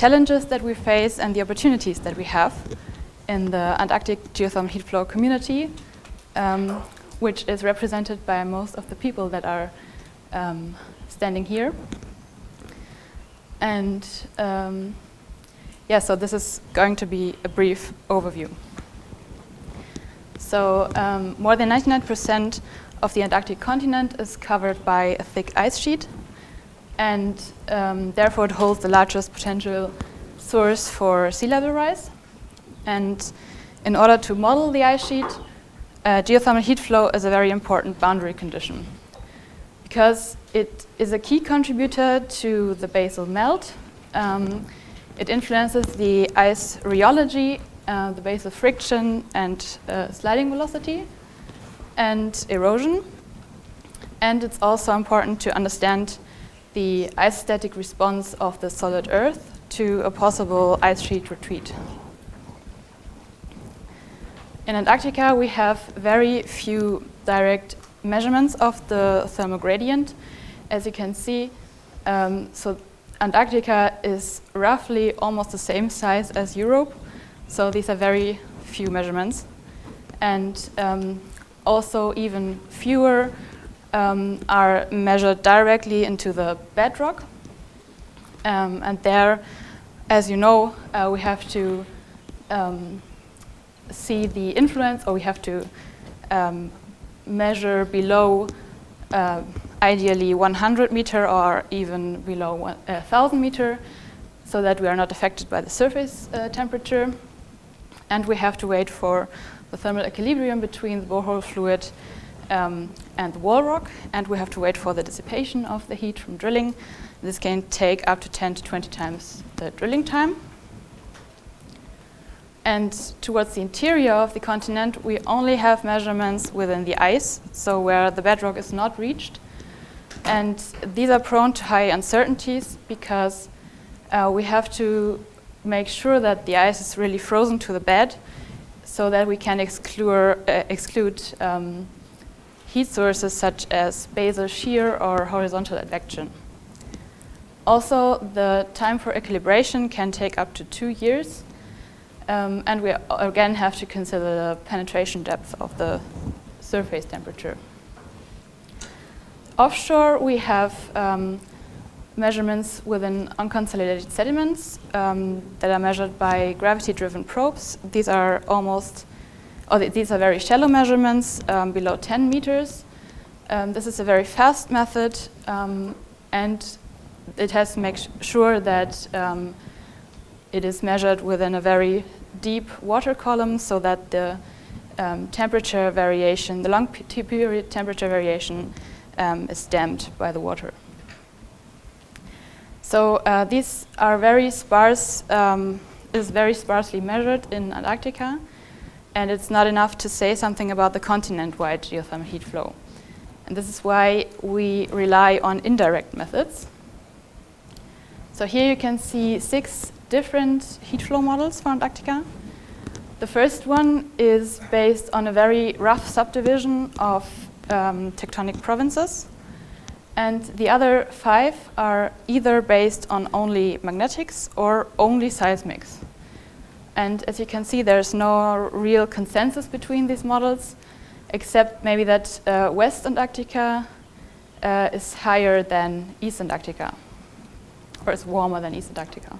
challenges that we face and the opportunities that we have in the Antarctic geothermal heat flow community, which is represented by most of the people that are standing here. And yeah, so this is going to be a brief overview. So more than 99% of the Antarctic continent is covered by a thick ice sheet, and therefore it holds the largest potential source for sea level rise. And in order to model the ice sheet, geothermal heat flow is a very important boundary condition, because it is a key contributor to the basal melt. It influences the ice rheology, the basal friction and sliding velocity, and erosion. And it's also important to understand the isostatic response of the solid Earth to a possible ice sheet retreat. In Antarctica, we have very few direct measurements of the thermal gradient. As you can see, so Antarctica is roughly almost the same size as Europe, so these are very few measurements. And also even fewer are measured directly into the bedrock. And there, as you know, we have to see the influence, or we have to measure below ideally 100 meter or even below 1,000 meter, so that we are not affected by the surface temperature. And we have to wait for the thermal equilibrium between the borehole fluid and the wall rock, and we have to wait for the dissipation of the heat from drilling. This can take up to 10 to 20 times the drilling time. And towards the interior of the continent, we only have measurements within the ice, so where the bedrock is not reached. And these are prone to high uncertainties, because we have to make sure that the ice is really frozen to the bed, so that we can exclude heat sources such as basal shear or horizontal advection. Also, the time for equilibration can take up to 2 years. And we again have to consider the penetration depth of the surface temperature. Offshore, we have measurements within unconsolidated sediments that are measured by gravity-driven probes. These are these are very shallow measurements, below 10 meters. This is a very fast method, and it has to make sure that it is measured within a very deep water column, so that the temperature variation, the long period temperature variation, is damped by the water. So these are very sparse, is very sparsely measured in Antarctica, and it's not enough to say something about the continent-wide geothermal heat flow. And this is why we rely on indirect methods. So here you can see 6 different heat flow models for Antarctica. The first one is based on a very rough subdivision of tectonic provinces, and the other 5 are either based on only magnetics or only seismics. And as you can see, there's no real consensus between these models, except maybe that West Antarctica is higher than East Antarctica, or is warmer than East Antarctica.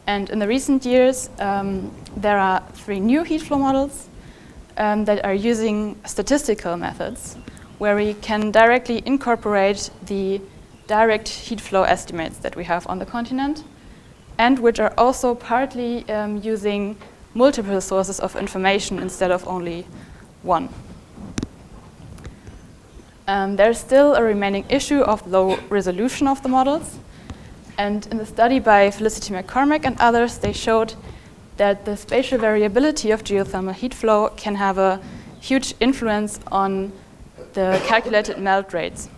And in the recent years, there are 3 new heat flow models that are using statistical methods, where we can directly incorporate the direct heat flow estimates that we have on the continent, and which are also partly using multiple sources of information instead of only one. There's still a remaining issue of low resolution of the models. And in the study by Felicity McCormack and others, they showed that the spatial variability of geothermal heat flow can have a huge influence on the calculated melt rates.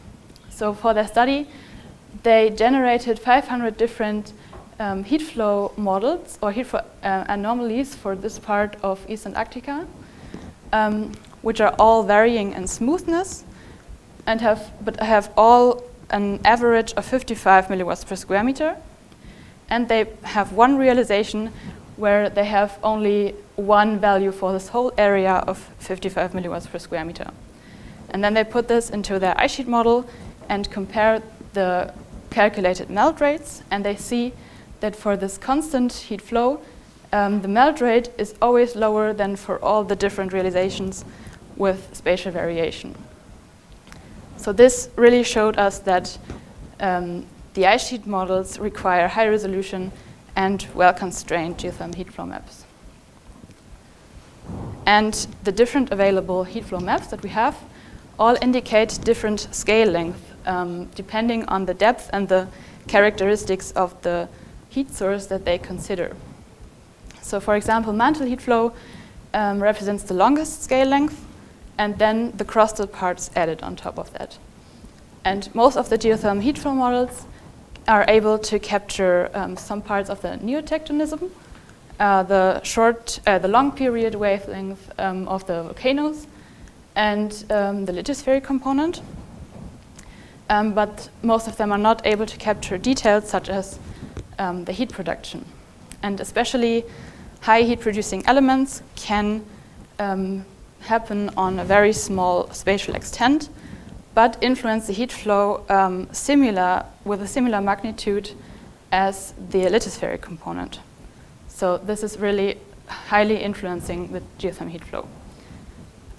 So for their study, they generated 500 different heat flow models, or heat flow anomalies for this part of East Antarctica, which are all varying in smoothness, and have all an average of 55 milliwatts per square meter. and they have one realization where they have only one value for this whole area of 55 milliwatts per square meter. And then they put this into their ice sheet model and compare the calculated melt rates, and they see that for this constant heat flow, the melt rate is always lower than for all the different realizations with spatial variation. So this really showed us that the ice sheet models require high resolution and well-constrained geothermal heat flow maps. And the different available heat flow maps that we have all indicate different scale length, depending on the depth and the characteristics of the heat source that they consider. So for example, mantle heat flow represents the longest scale length, and then the crustal parts added on top of that. And most of the geothermal heat flow models are able to capture some parts of the neotectonism, the long period wavelength of the volcanoes, and the lithospheric component. But most of them are not able to capture details such as the heat production. And especially high heat producing elements can happen on a very small spatial extent, but influence the heat flow with a similar magnitude as the lithospheric component. So this is really highly influencing the geothermal heat flow.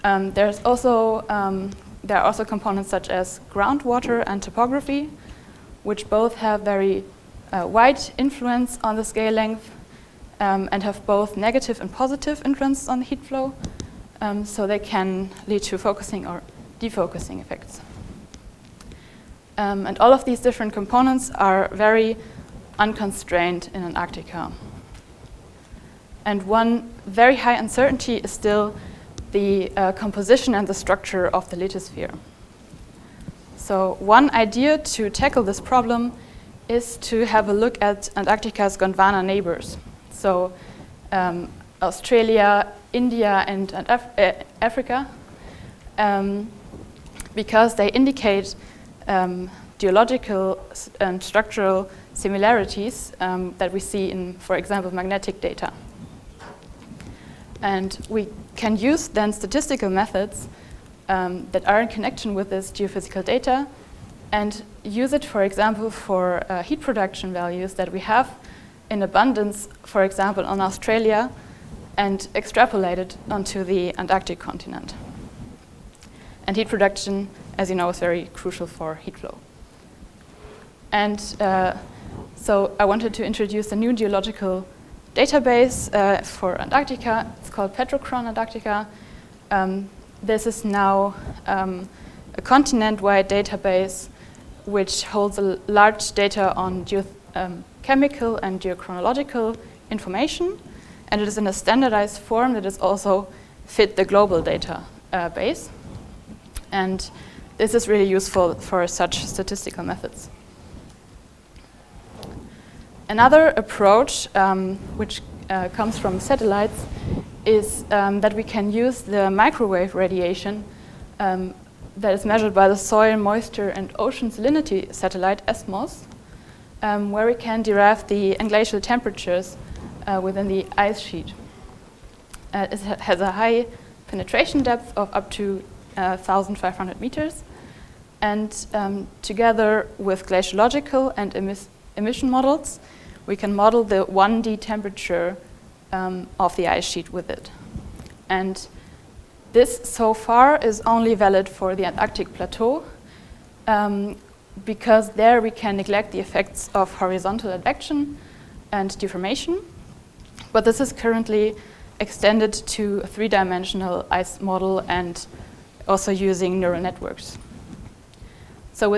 There are also components such as groundwater and topography, which both have very wide influence on the scale length and have both negative and positive influence on the heat flow. So they can lead to focusing or defocusing effects. And all of these different components are very unconstrained in Antarctica. And one very high uncertainty is still the composition and the structure of the lithosphere. So one idea to tackle this problem is to have a look at Antarctica's Gondwana neighbors. So Australia, India, and Africa, because they indicate geological and structural similarities that we see in, for example, magnetic data. And we can use then statistical methods that are in connection with this geophysical data and use it, for example, for heat production values that we have in abundance, for example, on Australia, and extrapolate it onto the Antarctic continent. And heat production, as you know, is very crucial for heat flow. And so I wanted to introduce a new geological database for Antarctica. It's called Petrochron Antarctica. This is now a continent-wide database which holds a large data on geochemical and geochronological information, and it is in a standardized form that is also fit the global data base. And this is really useful for such statistical methods. Another approach, which comes from satellites, is that we can use the microwave radiation that is measured by the Soil, Moisture, and Ocean Salinity satellite, ESMOS, where we can derive the glacial temperatures within the ice sheet. It has a high penetration depth of up to 1,500 meters, and together with glaciological and emission models, we can model the 1D temperature of the ice sheet with it. And this so far is only valid for the Antarctic plateau, because there we can neglect the effects of horizontal advection and deformation. But this is currently extended to a three-dimensional ice model and also using neural networks. So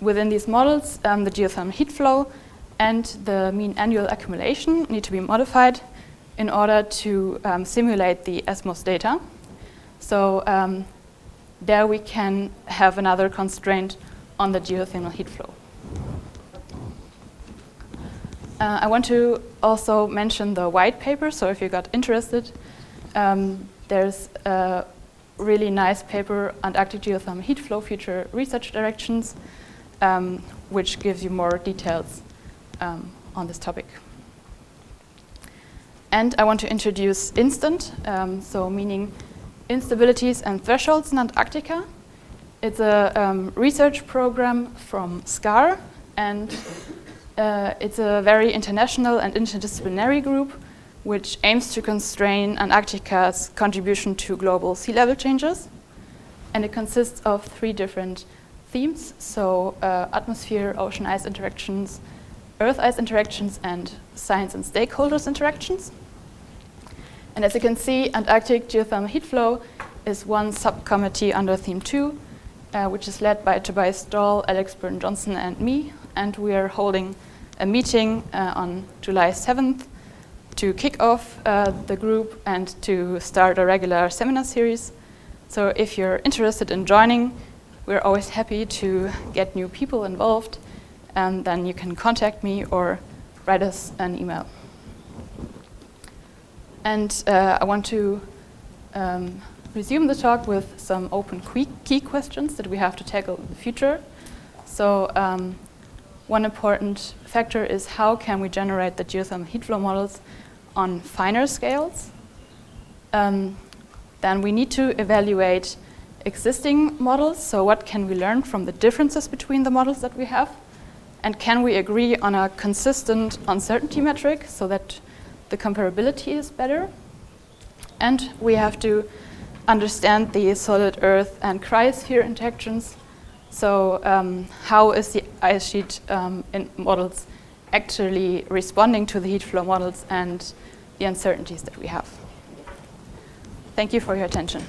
within these models, the geothermal heat flow and the mean annual accumulation need to be modified in order to simulate the ESMOS data. So there we can have another constraint on the geothermal heat flow. I want to also mention the white paper, so if you got interested, there's a really nice paper, Antarctic Geothermal Heat Flow Future Research Directions, which gives you more details on this topic. And I want to introduce INSTANT, so meaning instabilities and thresholds in Antarctica. It's a research program from SCAR, and it's a very international and interdisciplinary group which aims to constrain Antarctica's contribution to global sea level changes. And it consists of 3 different themes, so atmosphere, ocean ice interactions, earth ice interactions, and science and stakeholders interactions. And as you can see, Antarctic geothermal heat flow is one subcommittee under theme 2, which is led by Tobias, Stål, Alex, Burton-Johnson, and me. And we are holding a meeting on July 7th to kick off the group and to start a regular seminar series. So if you're interested in joining, we're always happy to get new people involved, and then you can contact me or write us an email. And I want to resume the talk with some open key questions that we have to tackle in the future. So one important factor is how can we generate the geothermal heat flow models on finer scales? Then we need to evaluate existing models. So what can we learn from the differences between the models that we have? And can we agree on a consistent uncertainty metric so that the comparability is better? And we have to understand the solid earth and cryosphere interactions. So how is the ice sheet in models actually responding to the heat flow models and the uncertainties that we have? Thank you for your attention.